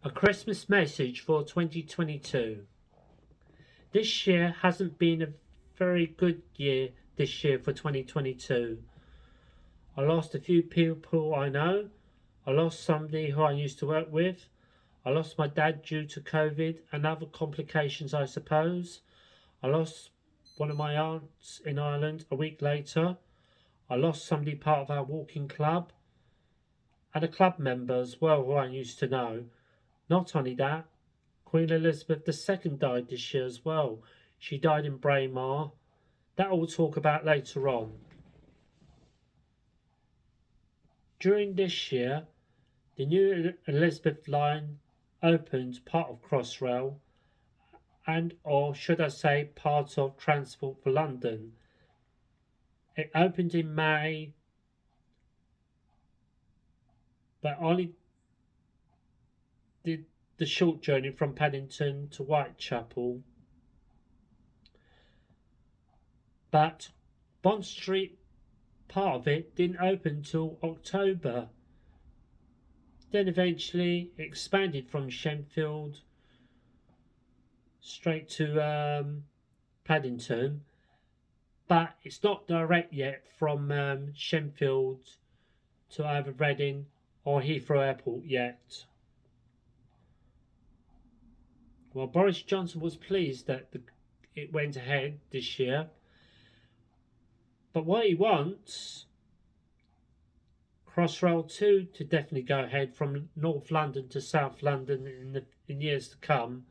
A Christmas message for 2022. This year hasn't been a very good year this year for 2022. I lost a few people I know. I lost somebody who I used to work with. I lost my dad due to COVID and other complications, I suppose. I lost one of my aunts in Ireland a week later. I lost somebody part of our walking club and a club member as well who I used to know. Not only that, Queen Elizabeth II died this year as well. She died in Braemar. That we'll talk about later on. During this year, the new Elizabeth line opened part of Crossrail and, or should I say, part of Transport for London. It opened in May, but only did the short journey from Paddington to Whitechapel. But Bond Street, part of it, didn't open till October. Then eventually expanded from Shenfield straight to Paddington, but it's not direct yet from Shenfield to either Reading or Heathrow Airport yet. Well, Boris Johnson was pleased that it went ahead this year, but what he wants, Crossrail 2 to definitely go ahead from North London to South London in years to come.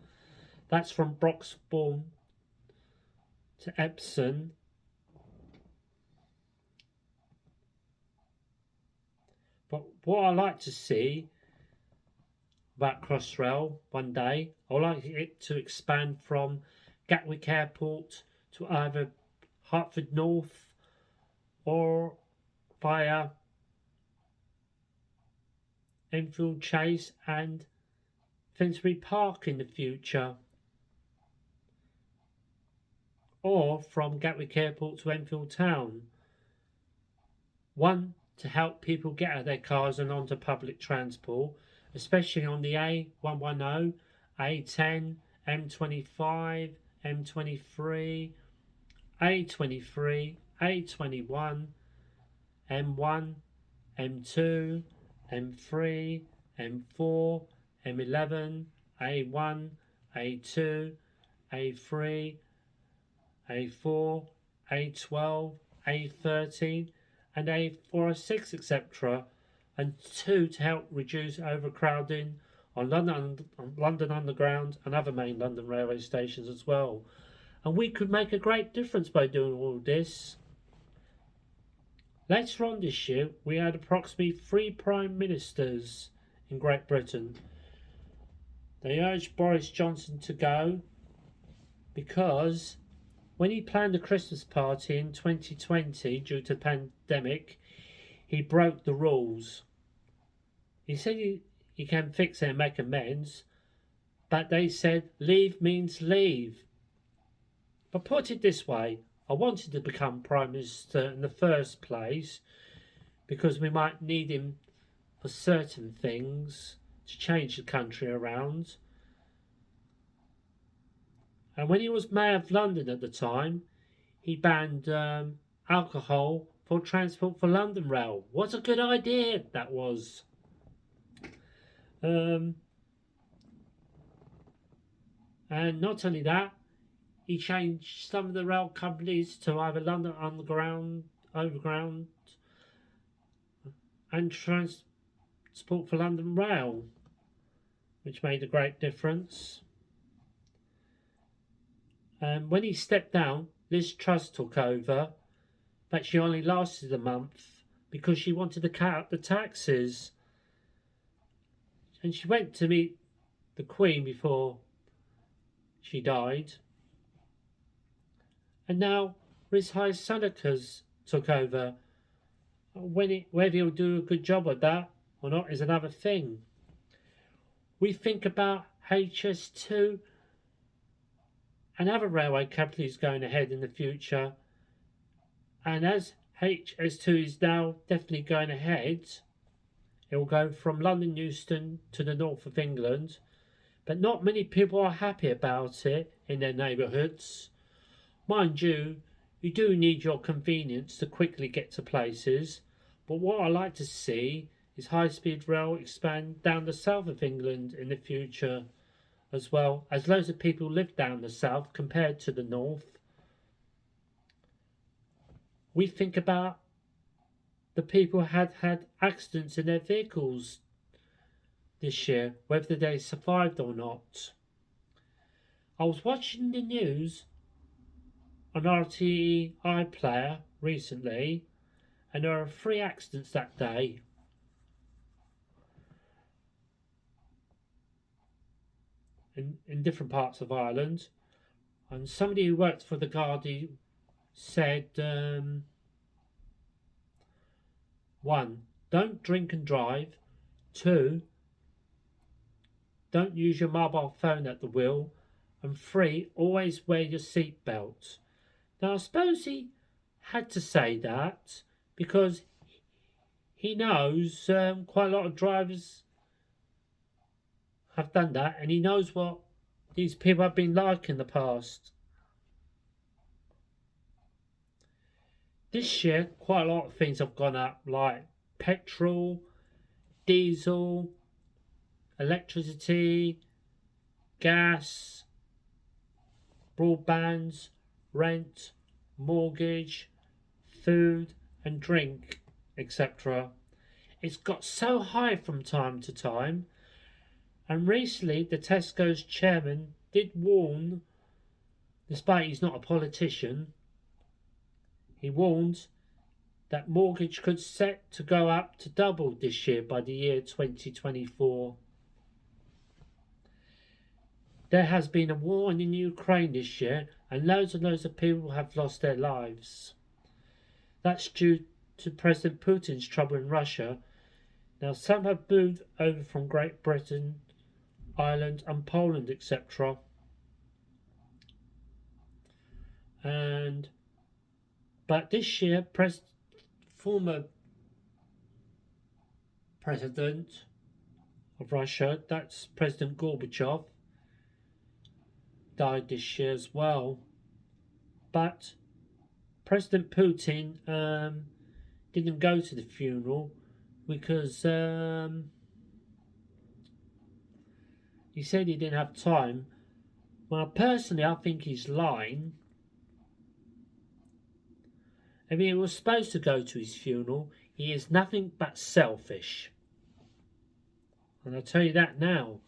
That's from Broxbourne to Epsom. But what I like to see about Crossrail one day, I would like it to expand from Gatwick Airport to either Hertford North or via Enfield Chase and Finsbury Park in the future, or from Gatwick Airport to Enfield Town. One, to help people get out of their cars and onto public transport, especially on the A110, A10, M25, M23, A23, A21, M1, M2, M3, M4, M11, A1, A2, A3, A4, A12, A13 and A406, etc. And two, to help reduce overcrowding on London Underground and other main London railway stations as well. And we could make a great difference by doing all this. Later on this year, we had approximately 3 Prime Ministers in Great Britain. They urged Boris Johnson to go because when he planned a Christmas party in 2020 due to the pandemic, he broke the rules. He said he can fix it and make amends, but they said leave means leave. But put it this way, I wanted to become Prime Minister in the first place because we might need him for certain things to change the country around. And when he was Mayor of London at the time, he banned alcohol for Transport for London Rail. What a good idea that was. And not only that, he changed some of the rail companies to either London Underground, Overground and Transport for London Rail, which made a great difference. When he stepped down, Liz Truss took over, but she only lasted a month because she wanted to cut out the taxes. And she went to meet the Queen before she died. And now Riz Sunakas took over. Whether he'll do a good job of that or not is another thing. We think about HS2 and other railway companies going ahead in the future. And as HS2 is now definitely going ahead, It will go from London Euston to the north of England, but not many people are happy about it in their neighbourhoods. Mind you, you do need your convenience to quickly get to places, but what I like to see is high-speed rail expand down the south of England in the future, as well as loads of people live down the south compared to the north. We think about the people who had accidents in their vehicles this year, whether they survived or not. I was watching the news on RTE iPlayer recently, and there were 3 accidents that day. In different parts of Ireland, and somebody who worked for the Guardian said, 1. Don't drink and drive. 2. Don't use your mobile phone at the wheel. And 3. Always wear your seatbelt. Now I suppose he had to say that because he knows quite a lot of drivers have done that, and he knows what these people have been like in the past. This year, quite a lot of things have gone up, like petrol, diesel, electricity, gas, broadband, rent, mortgage, food and drink, etc. It's got so high from time to time, and recently the Tesco's chairman did warn, despite he's not a politician, he warned that mortgage could set to go up to double this year by the year 2024. There has been a war in Ukraine this year, and loads of people have lost their lives. That's due to President Putin's trouble in Russia. Now some have moved over from Great Britain, Ireland and Poland, etc. But this year, former president of Russia, that's President Gorbachev, died this year as well. But President Putin didn't go to the funeral because he said he didn't have time. Well, personally, I think he's lying. If he was supposed to go to his funeral, he is nothing but selfish. And I'll tell you that now.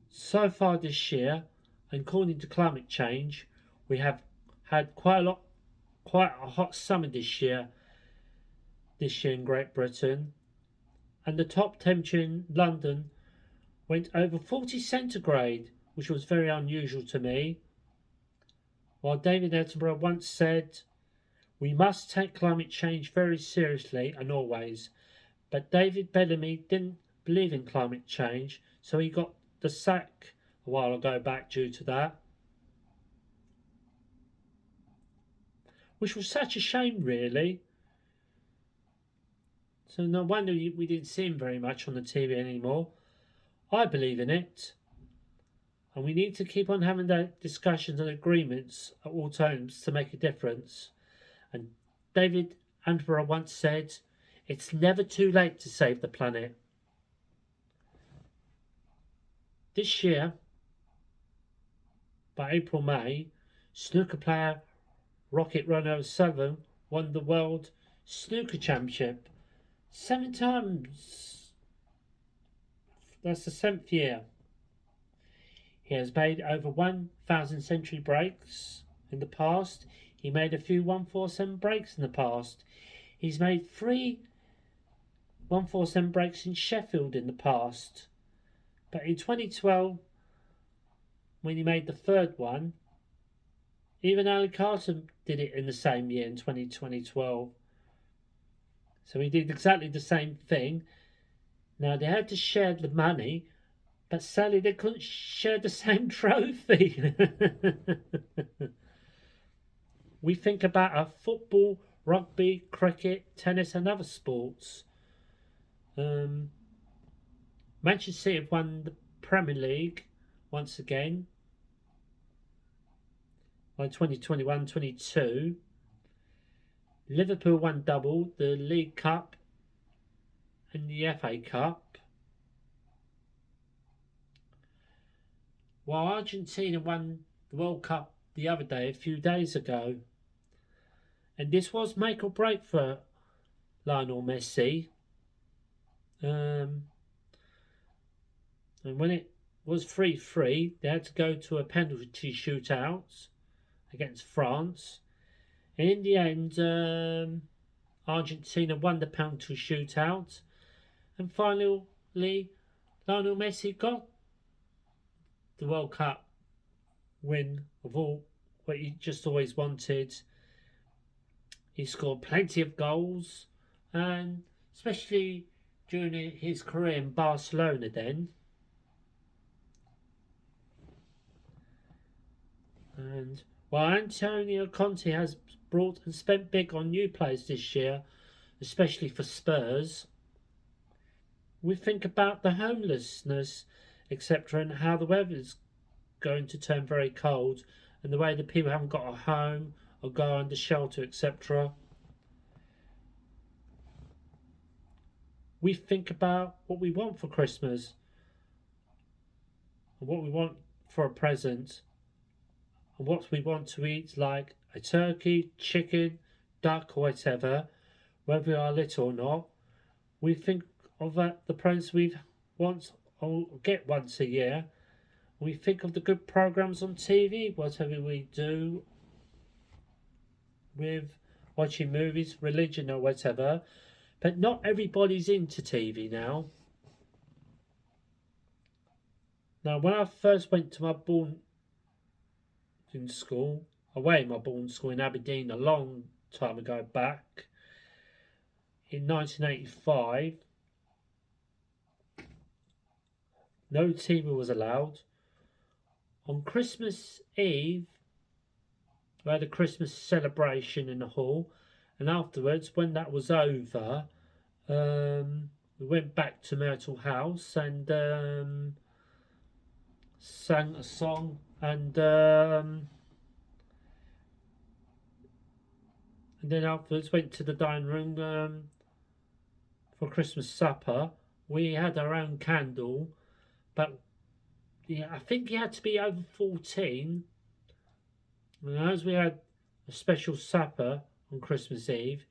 So far this year, according to climate change, we have had quite a hot summer this year in Great Britain, and the top temperature in London went over 40 centigrade, which was very unusual to me. While David Attenborough once said, "We must take climate change very seriously and always," but David Bellamy didn't believe in climate change, so he got the sack a while ago back due to that. Which was such a shame, really. So no wonder we didn't see him very much on the TV anymore. I believe in it. And we need to keep on having the discussions and agreements at all times to make a difference. And David Attenborough once said, "It's never too late to save the planet." This year, by April-May, snooker player Rocket Runner O'Sullivan won the World Snooker Championship 7 times. That's the 7th year. He has made over 1,000 century breaks in the past. He made a few 147 breaks in the past. He's made 3 147 breaks in Sheffield in the past. But in 2012, when he made the 3rd one, even Alan Carson did it in the same year in 2012. So he did exactly the same thing. Now they had to share the money, but sadly they couldn't share the same trophy. We think about our football, rugby, cricket, tennis, and other sports. Manchester City have won the Premier League once again by 2021-22. Liverpool won double, the League Cup and the FA Cup. While Argentina won the World Cup the other day, a few days ago. And this was make or break for Lionel Messi. And when it was 3-3, they had to go to a penalty shootout against France. And in the end, Argentina won the penalty shootout. And finally, Lionel Messi got the World Cup win of all what he just always wanted. He scored plenty of goals, and especially during his career in Barcelona then. And while Antonio Conte has brought and spent big on new players this year, especially for Spurs, we think about the homelessness, etc., and how the weather's going to turn very cold, and the way that people haven't got a home or go under shelter, etc. We think about what we want for Christmas, and what we want for a present, and what we want to eat, like a turkey, chicken, duck, or whatever, whether we are little or not. We think of the presents we want or get once a year. We think of the good programs on TV, whatever we do with watching movies, religion or whatever. But not everybody's into TV now. Now, when I first went to my boarding school in Aberdeen a long time ago back, in 1985, no TV was allowed. On Christmas Eve, we had a Christmas celebration in the hall, and afterwards, when that was over, we went back to Myrtle House and sang a song, and then afterwards went to the dining room for Christmas supper. We had our own candle, but yeah, I think you had to be over 14. And as we had a special supper on Christmas Eve,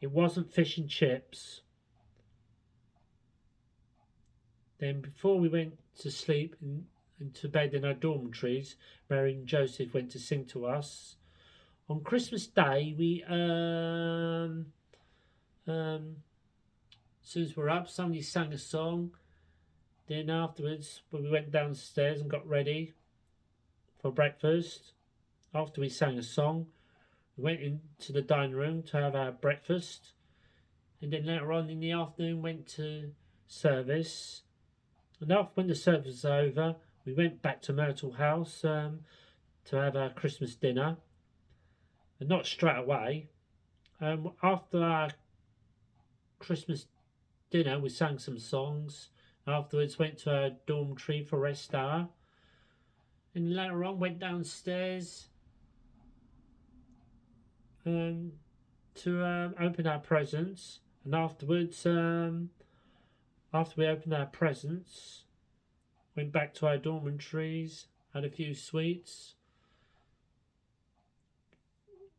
it wasn't fish and chips. Then before we went to sleep and to bed in our dormitories, Mary and Joseph went to sing to us. On Christmas Day, we as soon as we're up, somebody sang a song. Then afterwards, when we went downstairs and got ready for breakfast, after we sang a song, we went into the dining room to have our breakfast, and then later on in the afternoon went to service. And after when the service was over, we went back to Myrtle House to have our Christmas dinner, and not straight away. After our Christmas dinner, we sang some songs. Afterwards, went to our dormitory for rest hour, and later on went downstairs to open our presents. And afterwards, after we opened our presents, went back to our dormitories, had a few sweets.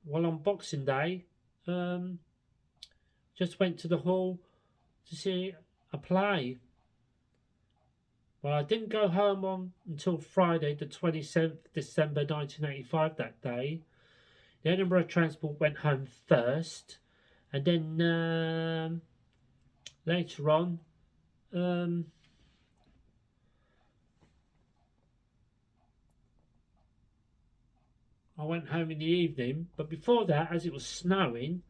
While on Boxing Day, just went to the hall to see a play. Well, I didn't go home until Friday, the 27th December 1985 that day. The Edinburgh Transport went home first, and then later on, I went home in the evening. But before that, as it was snowing,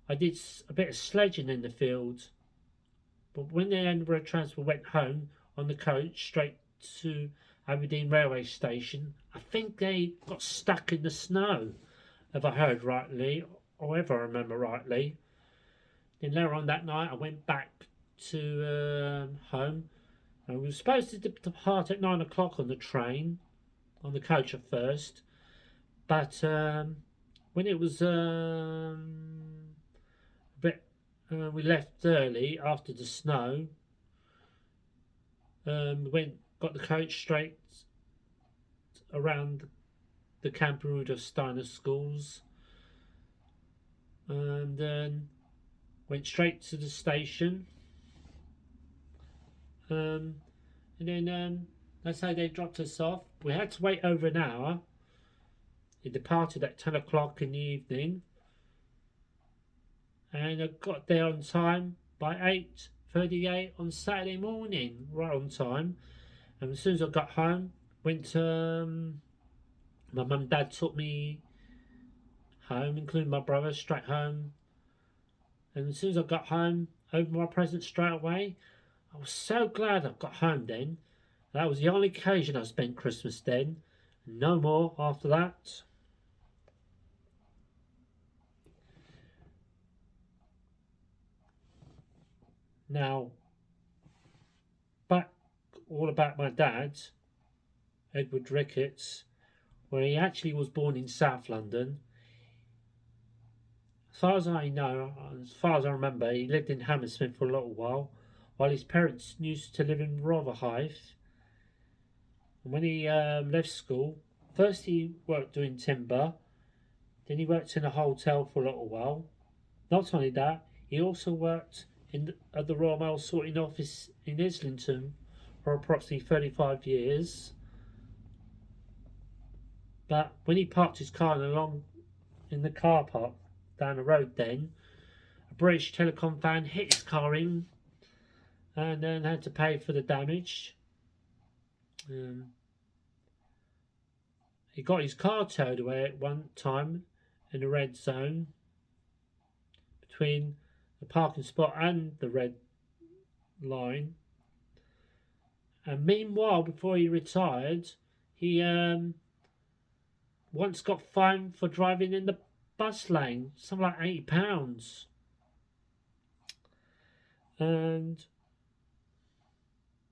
I did a bit of sledging in the field. But when the Edinburgh Transport went home on the coach straight to Aberdeen railway station, I think they got stuck in the snow, if I heard rightly, or if I remember rightly. Then later on that night, I went back to home. And we were supposed to depart at 9 o'clock on the train, on the coach at first. But when it was a bit, we left early after the snow. We got the coach straight around the Camp Rudolf Steiner schools, and then went straight to the station. And then that's how they dropped us off. We had to wait over an hour. It departed at 10 o'clock in the evening, and I got there on time by 8:38 on Saturday morning, right on time. And as soon as I got home, went to my mum and dad took me home, including my brother, straight home. And as soon as I got home, opened my present straight away. I was so glad I got home then. That was the only occasion I spent Christmas then. No more after that. Now, back all about my dad, Edward Ricketts, where he actually was born in South London. As far as I know, as far as I remember, he lived in Hammersmith for a little while his parents used to live in Rotherhithe. And when he left school, first he worked doing timber, then he worked in a hotel for a little while. Not only that, he also worked at the Royal Mail sorting office in Islington for approximately 35 years. But when he parked his car in the car park down the road then, a British Telecom van hit his car in and then had to pay for the damage. He got his car towed away at one time in the red zone between the parking spot and the red line. And meanwhile, before he retired, he once got fined for driving in the bus lane, something like £80. And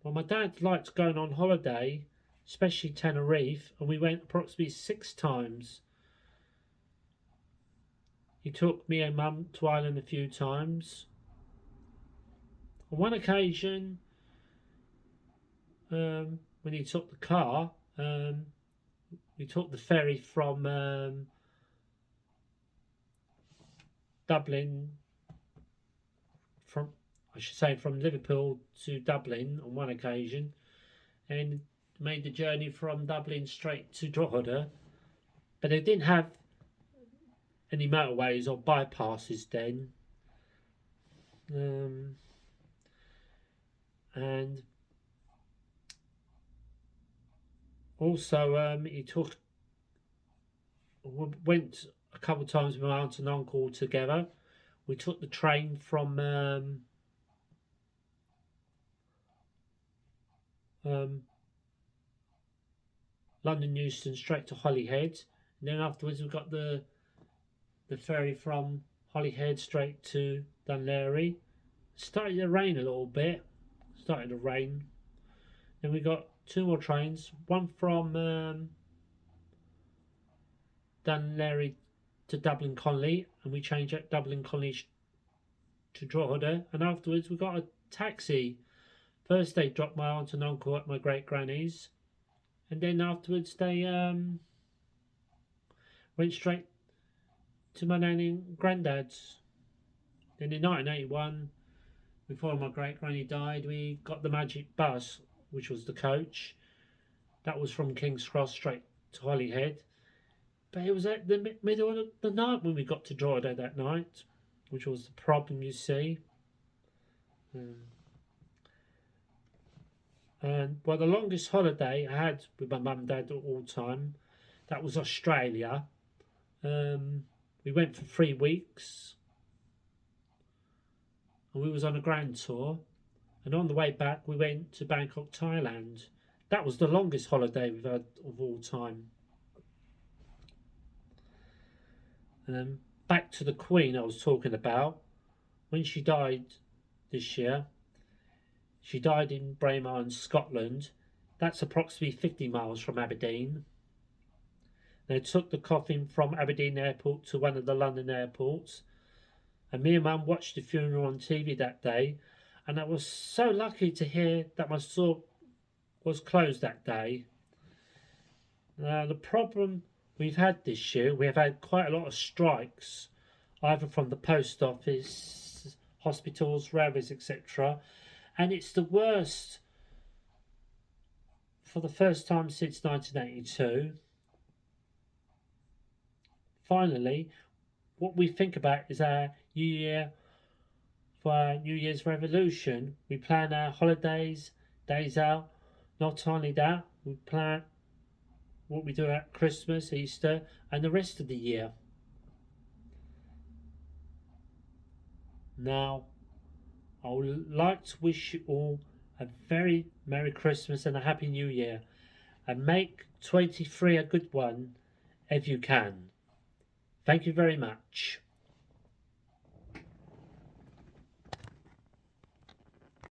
well, my dad liked going on holiday, especially Tenerife, and we went approximately 6 times. He took me and Mum to Ireland a few times. On one occasion, when he took the car, we took the ferry from Dublin, from Liverpool to Dublin on one occasion, and made the journey from Dublin straight to Drogheda. But they didn't have any motorways or bypasses then. And also he went a couple of times with my aunt and uncle together. We took the train from London Euston straight to Holyhead, and then afterwards we got the ferry from Holyhead straight to Dunleary. It started to rain a little bit. Then we got 2 more trains, one from Dunleary to Dublin Connolly, and we changed at Dublin Connolly to Drogheda, and afterwards we got a taxi. First they dropped my aunt and uncle at my great granny's, and then afterwards they went straight to my nanny and granddad's. Then in 1981, before my great granny died, we got the magic bus, which was the coach. That was from King's Cross straight to Holyhead. But it was at the middle of the night when we got to Drogheda that night, which was the problem, you see. And well, the longest holiday I had with my mum and dad at all time, that was Australia. We went for 3 weeks, and we was on a grand tour. And on the way back, we went to Bangkok, Thailand. That was the longest holiday we've had of all time. And then back to the Queen I was talking about. When she died this year, she died in Braemar in Scotland. That's approximately 50 miles from Aberdeen. They took the coffin from Aberdeen Airport to one of the London airports. And me and Mum watched the funeral on TV that day. And I was so lucky to hear that my store was closed that day. Now, the problem we've had this year, we have had quite a lot of strikes, either from the post office, hospitals, railways, etc. And it's the worst for the first time since 1982. Finally, what we think about is our New Year. For our New Year's revolution, we plan our holidays, days out. Not only that, we plan what we do at Christmas, Easter, and the rest of the year. Now, I would like to wish you all a very Merry Christmas and a Happy New Year, and make 23 a good one if you can. Thank you very much.